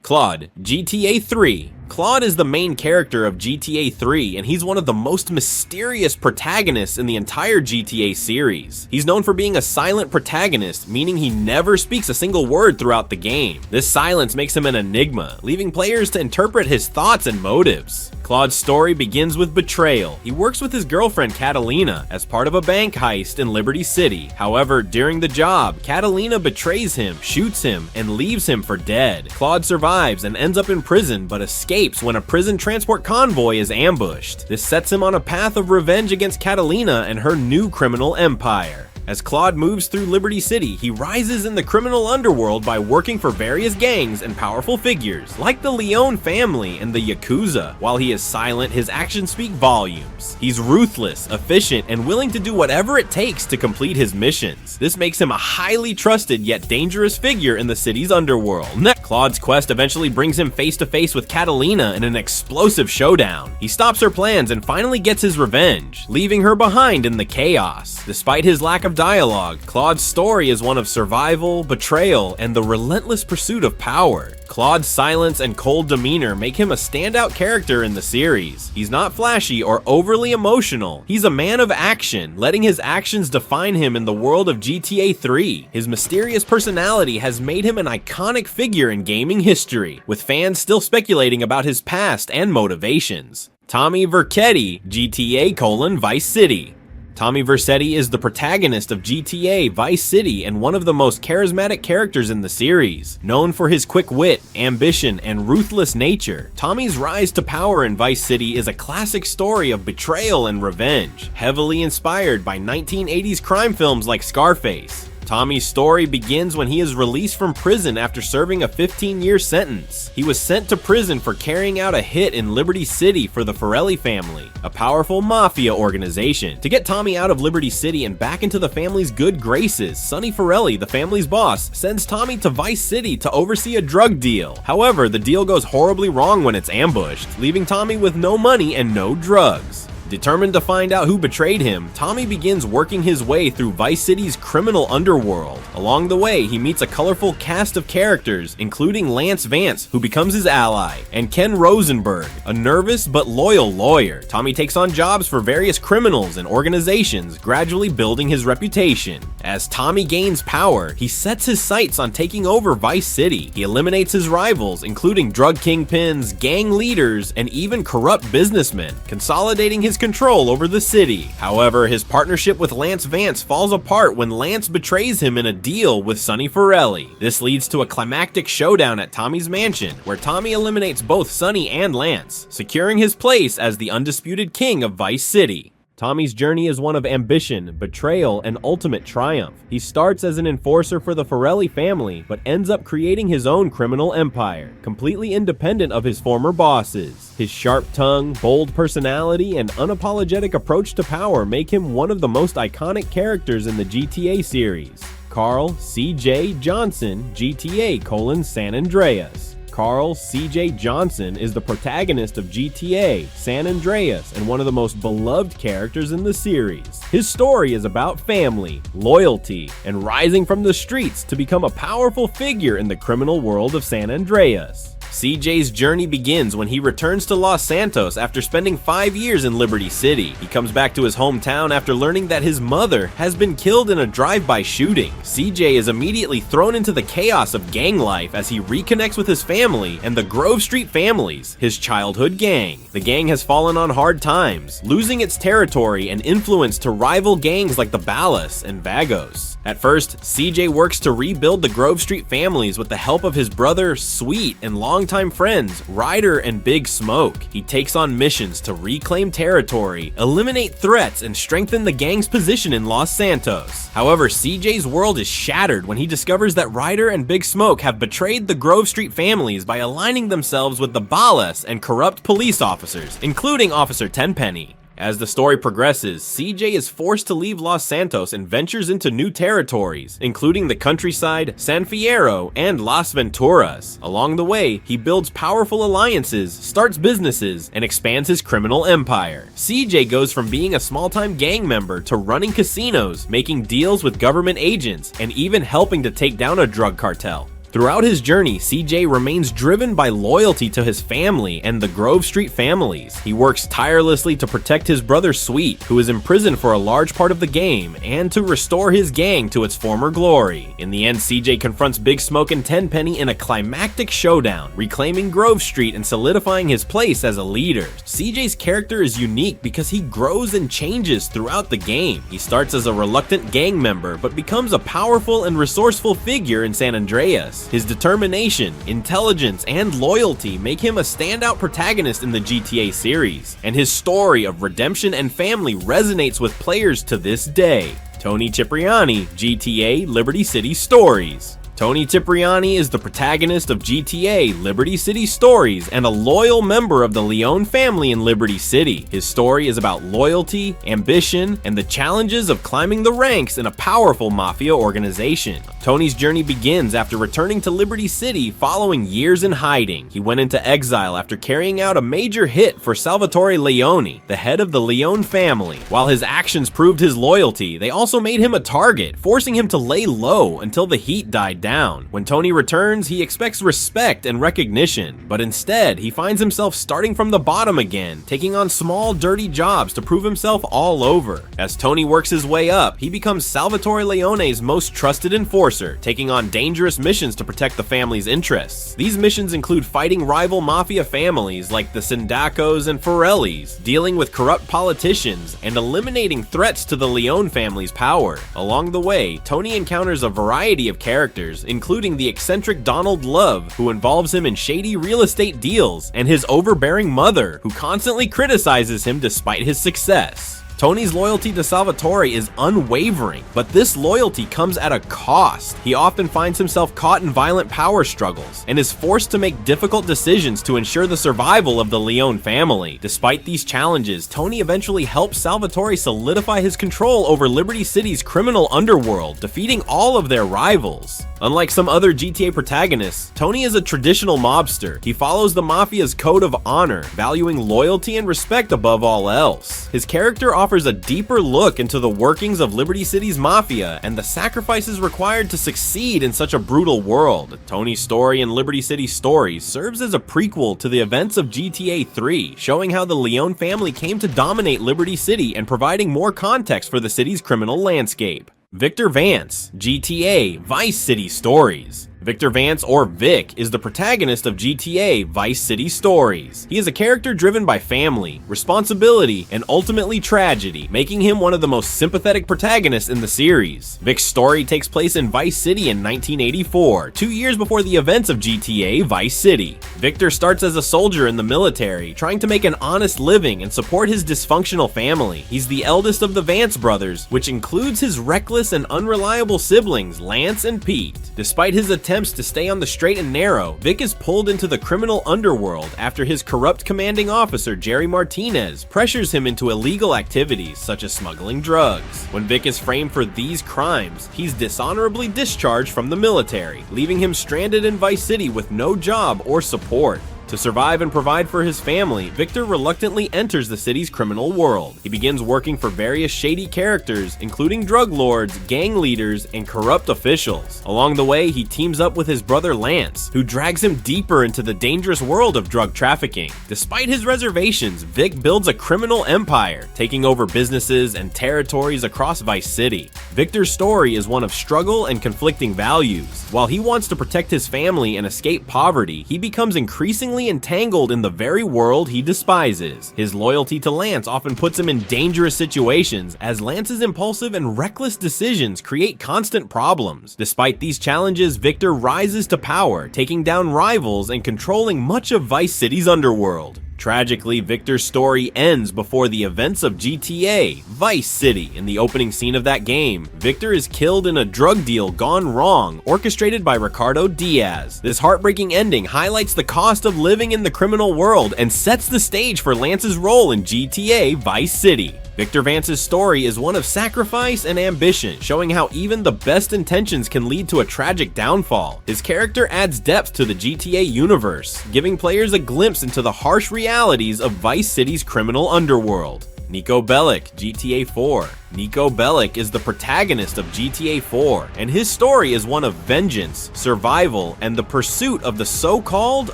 Claude, GTA 3. Claude is the main character of GTA 3, and he's one of the most mysterious protagonists in the entire GTA series. He's known for being a silent protagonist, meaning he never speaks a single word throughout the game. This silence makes him an enigma, leaving players to interpret his thoughts and motives. Claude's story begins with betrayal. He works with his girlfriend Catalina as part of a bank heist in Liberty City. However, during the job, Catalina betrays him, shoots him, and leaves him for dead. Claude survives and ends up in prison, but escapes when a prison transport convoy is ambushed. This sets him on a path of revenge against Catalina and her new criminal empire. As Claude moves through Liberty City, he rises in the criminal underworld by working for various gangs and powerful figures, like the Leone family and the Yakuza. While he is silent, his actions speak volumes. He's ruthless, efficient, and willing to do whatever it takes to complete his missions. This makes him a highly trusted yet dangerous figure in the city's underworld. Claude's quest eventually brings him face to face with Catalina in an explosive showdown. He stops her plans and finally gets his revenge, leaving her behind in the chaos. Despite his lack of dialogue, Claude's story is one of survival, betrayal, and the relentless pursuit of power. Claude's silence and cold demeanor make him a standout character in the series. He's not flashy or overly emotional. He's a man of action, letting his actions define him in the world of GTA 3. His mysterious personality has made him an iconic figure in gaming history, with fans still speculating about his past and motivations. Tommy Vercetti, GTA: Vice City. Tommy Vercetti is the protagonist of GTA Vice City and one of the most charismatic characters in the series. Known for his quick wit, ambition, and ruthless nature, Tommy's rise to power in Vice City is a classic story of betrayal and revenge, heavily inspired by 1980s crime films like Scarface. Tommy's story begins when he is released from prison after serving a 15-year sentence. He was sent to prison for carrying out a hit in Liberty City for the Forelli family, a powerful mafia organization. To get Tommy out of Liberty City and back into the family's good graces, Sonny Forelli, the family's boss, sends Tommy to Vice City to oversee a drug deal. However, the deal goes horribly wrong when it's ambushed, leaving Tommy with no money and no drugs. Determined to find out who betrayed him, Tommy begins working his way through Vice City's criminal underworld. Along the way, he meets a colorful cast of characters, including Lance Vance, who becomes his ally, and Ken Rosenberg, a nervous but loyal lawyer. Tommy takes on jobs for various criminals and organizations, gradually building his reputation. As Tommy gains power, he sets his sights on taking over Vice City. He eliminates his rivals, including drug kingpins, gang leaders, and even corrupt businessmen, consolidating his control over the city. However, his partnership with Lance Vance falls apart when Lance betrays him in a deal with Sonny Forelli. This leads to a climactic showdown at Tommy's mansion, where Tommy eliminates both Sonny and Lance, securing his place as the undisputed king of Vice City. Tommy's journey is one of ambition, betrayal, and ultimate triumph. He starts as an enforcer for the Forelli family, but ends up creating his own criminal empire, completely independent of his former bosses. His sharp tongue, bold personality, and unapologetic approach to power make him one of the most iconic characters in the GTA series. Carl C.J. Johnson, GTA: San Andreas. Carl C.J. Johnson is the protagonist of GTA: San Andreas and one of the most beloved characters in the series. His story is about family, loyalty, and rising from the streets to become a powerful figure in the criminal world of San Andreas. CJ's journey begins when he returns to Los Santos after spending 5 years in Liberty City. He comes back to his hometown after learning that his mother has been killed in a drive-by shooting. CJ is immediately thrown into the chaos of gang life as he reconnects with his family and the Grove Street Families, his childhood gang. The gang has fallen on hard times, losing its territory and influence to rival gangs like the Ballas and Vagos. At first, CJ works to rebuild the Grove Street Families with the help of his brother, Sweet, and longtime friends, Ryder and Big Smoke. He takes on missions to reclaim territory, eliminate threats, and strengthen the gang's position in Los Santos. However, CJ's world is shattered when he discovers that Ryder and Big Smoke have betrayed the Grove Street Families by aligning themselves with the Ballas and corrupt police officers, including Officer Tenpenny. As the story progresses, CJ is forced to leave Los Santos and ventures into new territories, including the countryside, San Fierro, and Las Venturas. Along the way, he builds powerful alliances, starts businesses, and expands his criminal empire. CJ goes from being a small-time gang member to running casinos, making deals with government agents, and even helping to take down a drug cartel. Throughout his journey, CJ remains driven by loyalty to his family and the Grove Street families. He works tirelessly to protect his brother Sweet, who is imprisoned for a large part of the game, and to restore his gang to its former glory. In the end, CJ confronts Big Smoke and Tenpenny in a climactic showdown, reclaiming Grove Street and solidifying his place as a leader. CJ's character is unique because he grows and changes throughout the game. He starts as a reluctant gang member, but becomes a powerful and resourceful figure in San Andreas. His determination, intelligence, and loyalty make him a standout protagonist in the GTA series, and his story of redemption and family resonates with players to this day. Tony Cipriani, GTA Liberty City Stories. Tony Cipriani is the protagonist of GTA Liberty City Stories and a loyal member of the Leone family in Liberty City. His story is about loyalty, ambition, and the challenges of climbing the ranks in a powerful mafia organization. Tony's journey begins after returning to Liberty City following years in hiding. He went into exile after carrying out a major hit for Salvatore Leone, the head of the Leone family. While his actions proved his loyalty, they also made him a target, forcing him to lay low until the heat died down. When Tony returns, he expects respect and recognition, but instead, he finds himself starting from the bottom again, taking on small, dirty jobs to prove himself all over. As Tony works his way up, he becomes Salvatore Leone's most trusted enforcer, taking on dangerous missions to protect the family's interests. These missions include fighting rival mafia families like the Sindacos and Forellis, dealing with corrupt politicians, and eliminating threats to the Leone family's power. Along the way, Tony encounters a variety of characters, including the eccentric Donald Love, who involves him in shady real estate deals, and his overbearing mother, who constantly criticizes him despite his success. Tony's loyalty to Salvatore is unwavering, but this loyalty comes at a cost. He often finds himself caught in violent power struggles and is forced to make difficult decisions to ensure the survival of the Leone family. Despite these challenges, Tony eventually helps Salvatore solidify his control over Liberty City's criminal underworld, defeating all of their rivals. Unlike some other GTA protagonists, Tony is a traditional mobster. He follows the mafia's code of honor, valuing loyalty and respect above all else. His character offers a deeper look into the workings of Liberty City's mafia and the sacrifices required to succeed in such a brutal world. Tony's story in Liberty City Stories serves as a prequel to the events of GTA 3, showing how the Leone family came to dominate Liberty City and providing more context for the city's criminal landscape. Victor Vance, GTA Vice City Stories. Victor Vance, or Vic, is the protagonist of GTA Vice City Stories. He is a character driven by family, responsibility, and ultimately tragedy, making him one of the most sympathetic protagonists in the series. Vic's story takes place in Vice City in 1984, 2 years before the events of GTA Vice City. Victor starts as a soldier in the military, trying to make an honest living and support his dysfunctional family. He's the eldest of the Vance brothers, which includes his reckless and unreliable siblings, Lance and Pete. Despite his attempts to stay on the straight and narrow, Vic is pulled into the criminal underworld after his corrupt commanding officer Jerry Martinez pressures him into illegal activities such as smuggling drugs. When Vic is framed for these crimes, he's dishonorably discharged from the military, leaving him stranded in Vice City with no job or support. To survive and provide for his family, Victor reluctantly enters the city's criminal world. He begins working for various shady characters, including drug lords, gang leaders, and corrupt officials. Along the way, he teams up with his brother Lance, who drags him deeper into the dangerous world of drug trafficking. Despite his reservations, Vic builds a criminal empire, taking over businesses and territories across Vice City. Victor's story is one of struggle and conflicting values. While he wants to protect his family and escape poverty, he becomes increasingly entangled in the very world he despises. His loyalty to Lance often puts him in dangerous situations, as Lance's impulsive and reckless decisions create constant problems. Despite these challenges, Victor rises to power, taking down rivals and controlling much of Vice City's underworld. Tragically, Victor's story ends before the events of GTA Vice City. In the opening scene of that game, Victor is killed in a drug deal gone wrong, orchestrated by Ricardo Diaz. This heartbreaking ending highlights the cost of living in the criminal world and sets the stage for Lance's role in GTA Vice City. Victor Vance's story is one of sacrifice and ambition, showing how even the best intentions can lead to a tragic downfall. His character adds depth to the GTA universe, giving players a glimpse into the harsh realities of Vice City's criminal underworld. Niko Bellic, GTA 4. Niko Bellic is the protagonist of GTA 4, and his story is one of vengeance, survival, and the pursuit of the so-called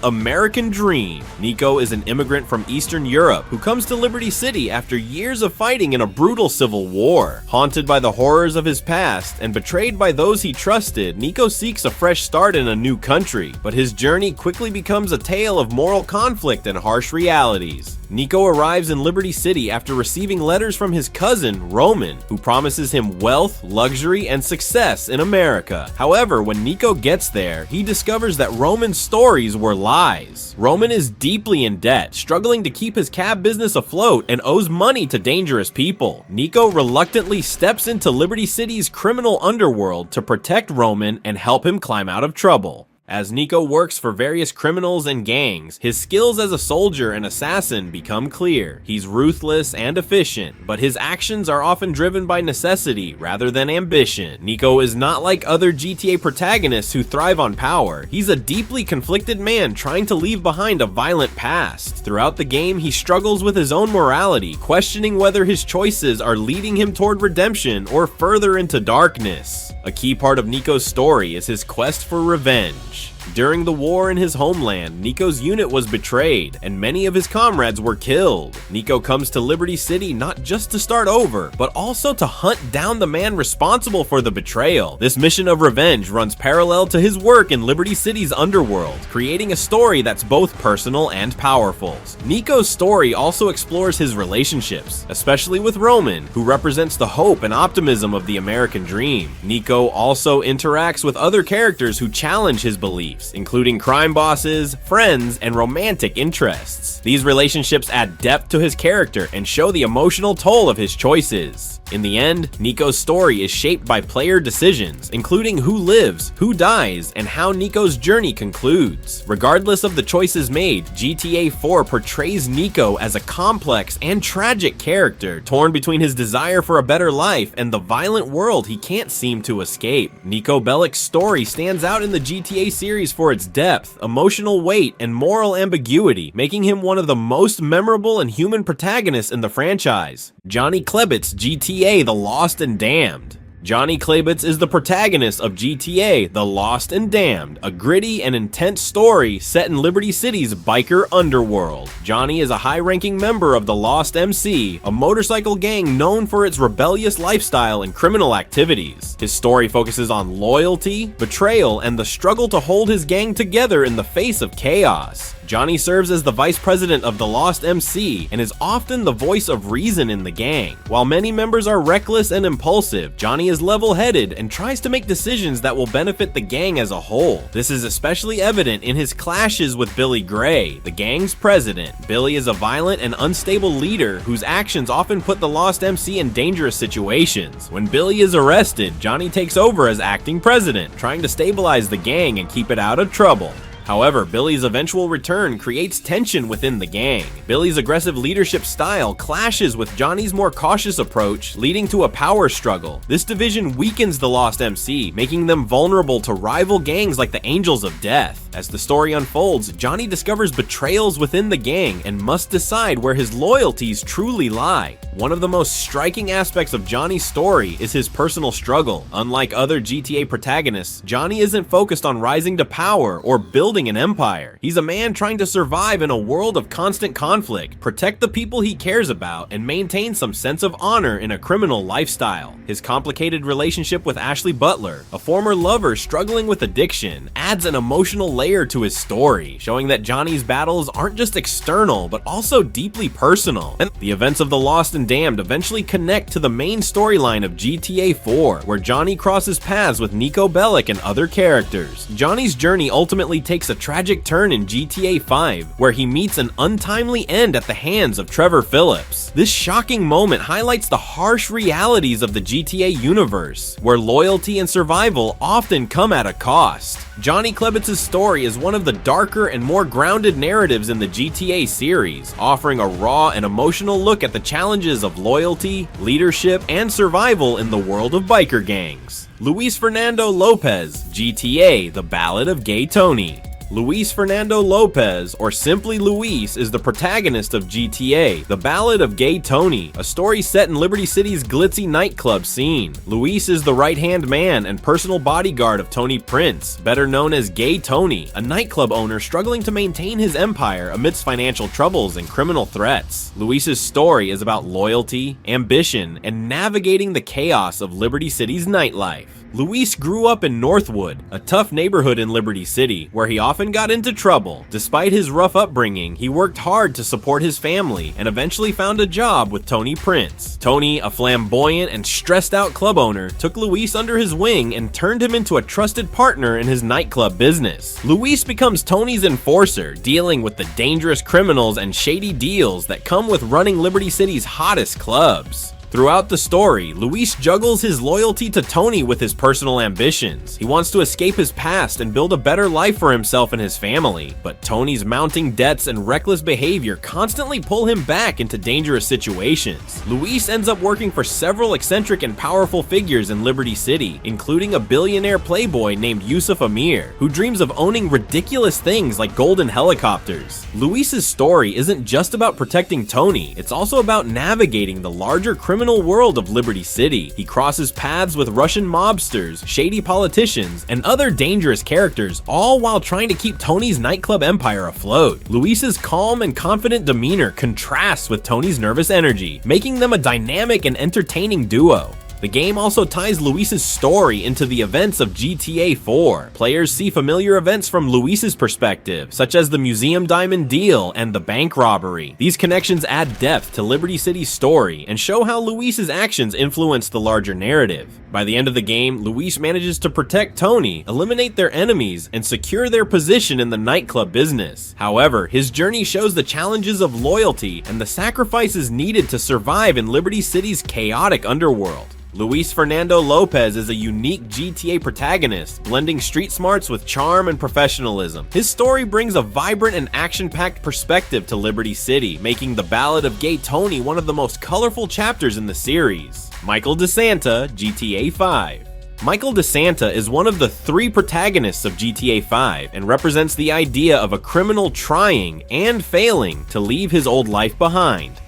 American dream. Niko is an immigrant from Eastern Europe who comes to Liberty City after years of fighting in a brutal civil war. Haunted by the horrors of his past and betrayed by those he trusted, Niko seeks a fresh start in a new country, but his journey quickly becomes a tale of moral conflict and harsh realities. Niko arrives in Liberty City after receiving letters from his cousin, Roman, who promises him wealth, luxury, and success in America. However, when Niko gets there, he discovers that Roman's stories were lies. Roman is deeply in debt, struggling to keep his cab business afloat, and owes money to dangerous people. Niko reluctantly steps into Liberty City's criminal underworld to protect Roman and help him climb out of trouble. As Niko works for various criminals and gangs, his skills as a soldier and assassin become clear. He's ruthless and efficient, but his actions are often driven by necessity rather than ambition. Niko is not like other GTA protagonists who thrive on power. He's a deeply conflicted man trying to leave behind a violent past. Throughout the game, he struggles with his own morality, questioning whether his choices are leading him toward redemption or further into darkness. A key part of Niko's story is his quest for revenge. During the war in his homeland, Niko's unit was betrayed, and many of his comrades were killed. Niko comes to Liberty City not just to start over, but also to hunt down the man responsible for the betrayal. This mission of revenge runs parallel to his work in Liberty City's underworld, creating a story that's both personal and powerful. Niko's story also explores his relationships, especially with Roman, who represents the hope and optimism of the American dream. Niko also interacts with other characters who challenge his beliefs, including crime bosses, friends, and romantic interests. These relationships add depth to his character and show the emotional toll of his choices. In the end, Niko's story is shaped by player decisions, including who lives, who dies, and how Niko's journey concludes. Regardless of the choices made, GTA 4 portrays Niko as a complex and tragic character, torn between his desire for a better life and the violent world he can't seem to escape. Niko Bellic's story stands out in the GTA series for its depth, emotional weight, and moral ambiguity, making him one of the most memorable and human protagonists in the franchise. Johnny Klebett's GTA The Lost and Damned. Johnny Klebett's is the protagonist of GTA The Lost and Damned, a gritty and intense story set in Liberty City's biker underworld. Johnny is a high-ranking member of the Lost MC, a motorcycle gang known for its rebellious lifestyle and criminal activities. His story focuses on loyalty, betrayal, and the struggle to hold his gang together in the face of chaos. Johnny serves as the vice president of the Lost MC and is often the voice of reason in the gang. While many members are reckless and impulsive, Johnny is level-headed and tries to make decisions that will benefit the gang as a whole. This is especially evident in his clashes with Billy Gray, the gang's president. Billy is a violent and unstable leader whose actions often put the Lost MC in dangerous situations. When Billy is arrested, Johnny takes over as acting president, trying to stabilize the gang and keep it out of trouble. However, Billy's eventual return creates tension within the gang. Billy's aggressive leadership style clashes with Johnny's more cautious approach, leading to a power struggle. This division weakens the Lost MC, making them vulnerable to rival gangs like the Angels of Death. As the story unfolds, Johnny discovers betrayals within the gang and must decide where his loyalties truly lie. One of the most striking aspects of Johnny's story is his personal struggle. Unlike other GTA protagonists, Johnny isn't focused on rising to power or building an empire. He's a man trying to survive in a world of constant conflict, protect the people he cares about, and maintain some sense of honor in a criminal lifestyle. His complicated relationship with Ashley Butler, a former lover struggling with addiction, adds an emotional layer to his story, showing that Johnny's battles aren't just external, but also deeply personal. And the events of The Lost and Damned eventually connect to the main storyline of GTA 4, where Johnny crosses paths with Niko Bellic and other characters. Johnny's journey ultimately takes a tragic turn in GTA 5, where he meets an untimely end at the hands of Trevor Phillips. This shocking moment highlights the harsh realities of the GTA universe, where loyalty and survival often come at a cost. Johnny Klebett's story is one of the darker and more grounded narratives in the GTA series, offering a raw and emotional look at the challenges of loyalty, leadership, and survival in the world of biker gangs. Luis Fernando Lopez, GTA: The Ballad of Gay Tony. Luis Fernando Lopez, or simply Luis, is the protagonist of GTA, The Ballad of Gay Tony, a story set in Liberty City's glitzy nightclub scene. Luis is the right-hand man and personal bodyguard of Tony Prince, better known as Gay Tony, a nightclub owner struggling to maintain his empire amidst financial troubles and criminal threats. Luis's story is about loyalty, ambition, and navigating the chaos of Liberty City's nightlife. Luis grew up in Northwood, a tough neighborhood in Liberty City, where he often got into trouble. Despite his rough upbringing, he worked hard to support his family and eventually found a job with Tony Prince. Tony, a flamboyant and stressed-out club owner, took Luis under his wing and turned him into a trusted partner in his nightclub business. Luis becomes Tony's enforcer, dealing with the dangerous criminals and shady deals that come with running Liberty City's hottest clubs. Throughout the story, Luis juggles his loyalty to Tony with his personal ambitions. He wants to escape his past and build a better life for himself and his family, but Tony's mounting debts and reckless behavior constantly pull him back into dangerous situations. Luis ends up working for several eccentric and powerful figures in Liberty City, including a billionaire playboy named Yusuf Amir, who dreams of owning ridiculous things like golden helicopters. Luis's story isn't just about protecting Tony, it's also about navigating the larger criminal world of Liberty City. He crosses paths with Russian mobsters, shady politicians, and other dangerous characters, all while trying to keep Tony's nightclub empire afloat. Luis's calm and confident demeanor contrasts with Tony's nervous energy, making them a dynamic and entertaining duo. The game also ties Luis's story into the events of GTA 4. Players see familiar events from Luis's perspective, such as the Museum Diamond deal and the bank robbery. These connections add depth to Liberty City's story and show how Luis's actions influence the larger narrative. By the end of the game, Luis manages to protect Tony, eliminate their enemies, and secure their position in the nightclub business. However, his journey shows the challenges of loyalty and the sacrifices needed to survive in Liberty City's chaotic underworld. Luis Fernando Lopez is a unique GTA protagonist, blending street smarts with charm and professionalism. His story brings a vibrant and action-packed perspective to Liberty City, making The Ballad of Gay Tony one of the most colorful chapters in the series. Michael DeSanta, GTA 5. Michael DeSanta is one of the 3 protagonists of GTA 5 and represents the idea of a criminal trying and failing to leave his old life behind.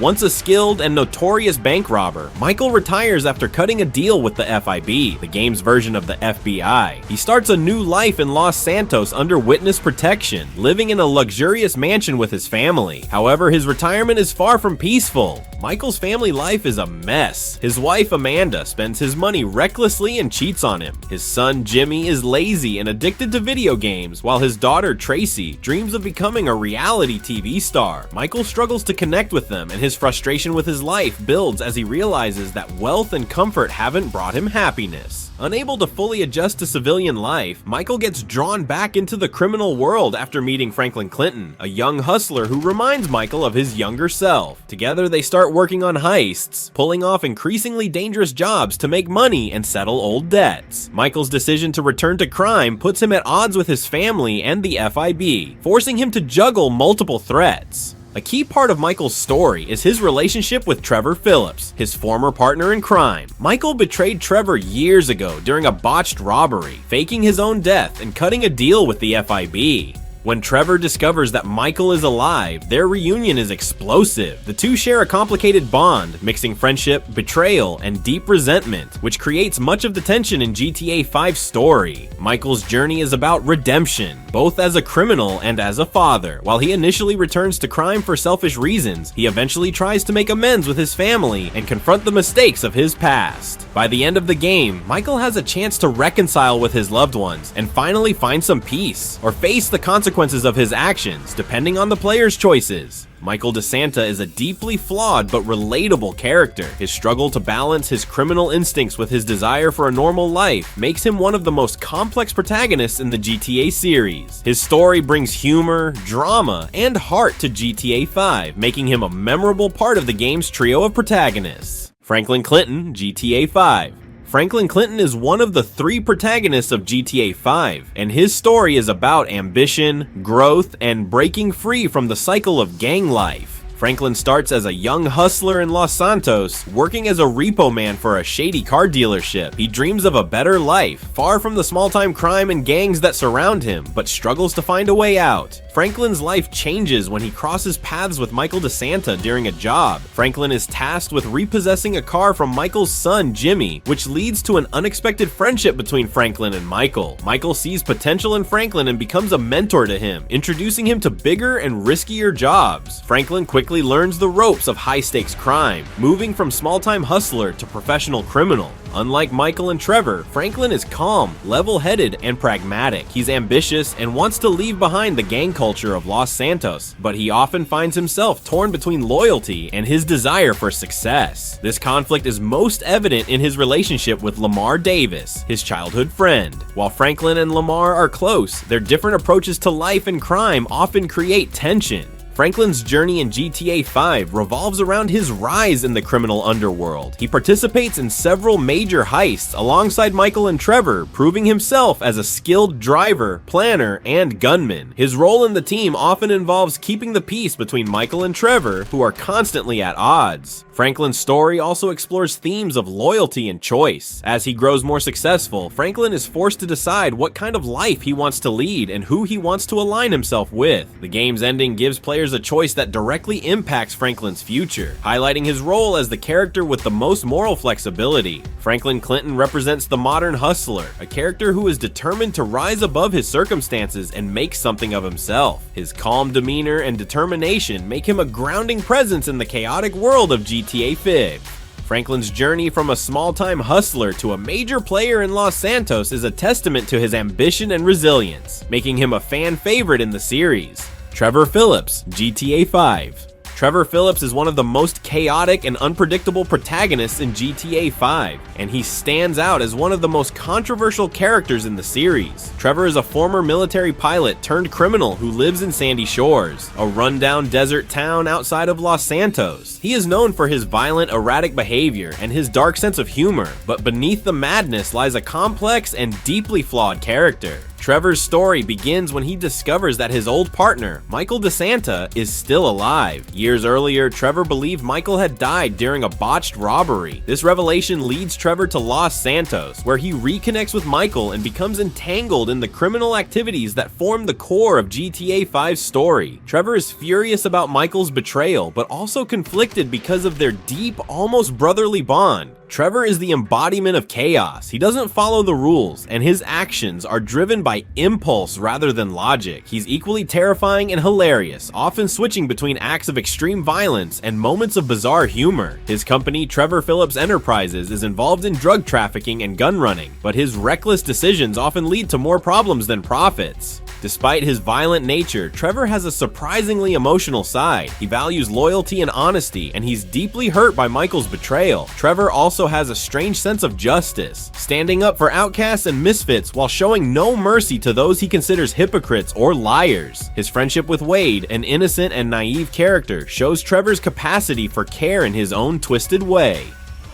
Once a skilled and notorious bank robber, Michael retires after cutting a deal with the FIB, the game's version of the FBI. He starts a new life in Los Santos under witness protection, living in a luxurious mansion with his family. However, his retirement is far from peaceful. Michael's family life is a mess. His wife Amanda spends his money recklessly and cheats on him. His son Jimmy is lazy and addicted to video games, while his daughter Tracy dreams of becoming a reality TV star. Michael struggles to connect with them, and his frustration with his life builds as he realizes that wealth and comfort haven't brought him happiness. Unable to fully adjust to civilian life, Michael gets drawn back into the criminal world after meeting Franklin Clinton, a young hustler who reminds Michael of his younger self. Together they start working on heists, pulling off increasingly dangerous jobs to make money and settle old debts. Michael's decision to return to crime puts him at odds with his family and the FIB, forcing him to juggle multiple threats. A key part of Michael's story is his relationship with Trevor Phillips, his former partner in crime. Michael betrayed Trevor years ago during a botched robbery, faking his own death and cutting a deal with the FIB. When Trevor discovers that Michael is alive, their reunion is explosive. The two share a complicated bond, mixing friendship, betrayal, and deep resentment, which creates much of the tension in GTA 5's story. Michael's journey is about redemption, both as a criminal and as a father. While he initially returns to crime for selfish reasons, he eventually tries to make amends with his family and confront the mistakes of his past. By the end of the game, Michael has a chance to reconcile with his loved ones and finally find some peace, or face the consequences of his actions, depending on the player's choices. Michael DeSanta is a deeply flawed but relatable character. His struggle to balance his criminal instincts with his desire for a normal life makes him one of the most complex protagonists in the GTA series. His story brings humor, drama, and heart to GTA 5, making him a memorable part of the game's trio of protagonists. Franklin Clinton, GTA 5. Franklin Clinton is one of the 3 protagonists of GTA 5, and his story is about ambition, growth, and breaking free from the cycle of gang life. Franklin starts as a young hustler in Los Santos, working as a repo man for a shady car dealership. He dreams of a better life, far from the small-time crime and gangs that surround him, but struggles to find a way out. Franklin's life changes when he crosses paths with Michael DeSanta during a job. Franklin is tasked with repossessing a car from Michael's son, Jimmy, which leads to an unexpected friendship between Franklin and Michael. Michael sees potential in Franklin and becomes a mentor to him, introducing him to bigger and riskier jobs. Franklin quickly learns the ropes of high-stakes crime, moving from small-time hustler to professional criminal. Unlike Michael and Trevor, Franklin is calm, level-headed, and pragmatic. He's ambitious and wants to leave behind the gang culture of Los Santos, but he often finds himself torn between loyalty and his desire for success. This conflict is most evident in his relationship with Lamar Davis, his childhood friend. While Franklin and Lamar are close, their different approaches to life and crime often create tension. Franklin's journey in GTA 5 revolves around his rise in the criminal underworld. He participates in several major heists alongside Michael and Trevor, proving himself as a skilled driver, planner, and gunman. His role in the team often involves keeping the peace between Michael and Trevor, who are constantly at odds. Franklin's story also explores themes of loyalty and choice. As he grows more successful, Franklin is forced to decide what kind of life he wants to lead and who he wants to align himself with. The game's ending gives players a choice that directly impacts Franklin's future, highlighting his role as the character with the most moral flexibility. Franklin Clinton represents the modern hustler, a character who is determined to rise above his circumstances and make something of himself. His calm demeanor and determination make him a grounding presence in the chaotic world of GTA 5. Franklin's journey from a small-time hustler to a major player in Los Santos is a testament to his ambition and resilience, making him a fan favorite in the series. Trevor Phillips, GTA 5. Trevor Phillips is one of the most chaotic and unpredictable protagonists in GTA 5, and he stands out as one of the most controversial characters in the series. Trevor is a former military pilot turned criminal who lives in Sandy Shores, a rundown desert town outside of Los Santos. He is known for his violent, erratic behavior and his dark sense of humor, but beneath the madness lies a complex and deeply flawed character. Trevor's story begins when he discovers that his old partner, Michael DeSanta, is still alive. Years earlier, Trevor believed Michael had died during a botched robbery. This revelation leads Trevor to Los Santos, where he reconnects with Michael and becomes entangled in the criminal activities that form the core of GTA 5's story. Trevor is furious about Michael's betrayal, but also conflicted because of their deep, almost brotherly bond. Trevor is the embodiment of chaos. He doesn't follow the rules, and his actions are driven by impulse rather than logic. He's equally terrifying and hilarious, often switching between acts of extreme violence and moments of bizarre humor. His company, Trevor Phillips Enterprises, is involved in drug trafficking and gun running, but his reckless decisions often lead to more problems than profits. Despite his violent nature, Trevor has a surprisingly emotional side. He values loyalty and honesty, and he's deeply hurt by Michael's betrayal. Trevor also has a strange sense of justice, standing up for outcasts and misfits while showing no mercy to those he considers hypocrites or liars. His friendship with Wade, an innocent and naive character, shows Trevor's capacity for care in his own twisted way.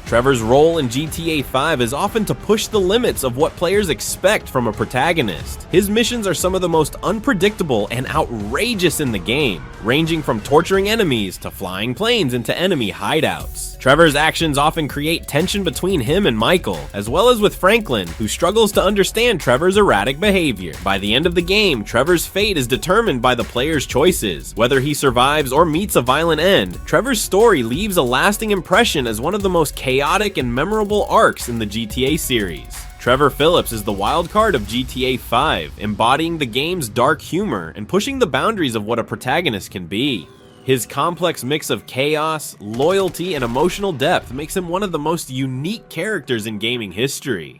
Trevor's role in GTA 5 is often to push the limits of what players expect from a protagonist. His missions are some of the most unpredictable and outrageous in the game, ranging from torturing enemies to flying planes into enemy hideouts. Trevor's actions often create tension between him and Michael, as well as with Franklin, who struggles to understand Trevor's erratic behavior. By the end of the game, Trevor's fate is determined by the player's choices. Whether he survives or meets a violent end, Trevor's story leaves a lasting impression as one of the most chaotic and memorable arcs in the GTA series. Trevor Phillips is the wild card of GTA 5, embodying the game's dark humor and pushing the boundaries of what a protagonist can be. His complex mix of chaos, loyalty, and emotional depth makes him one of the most unique characters in gaming history.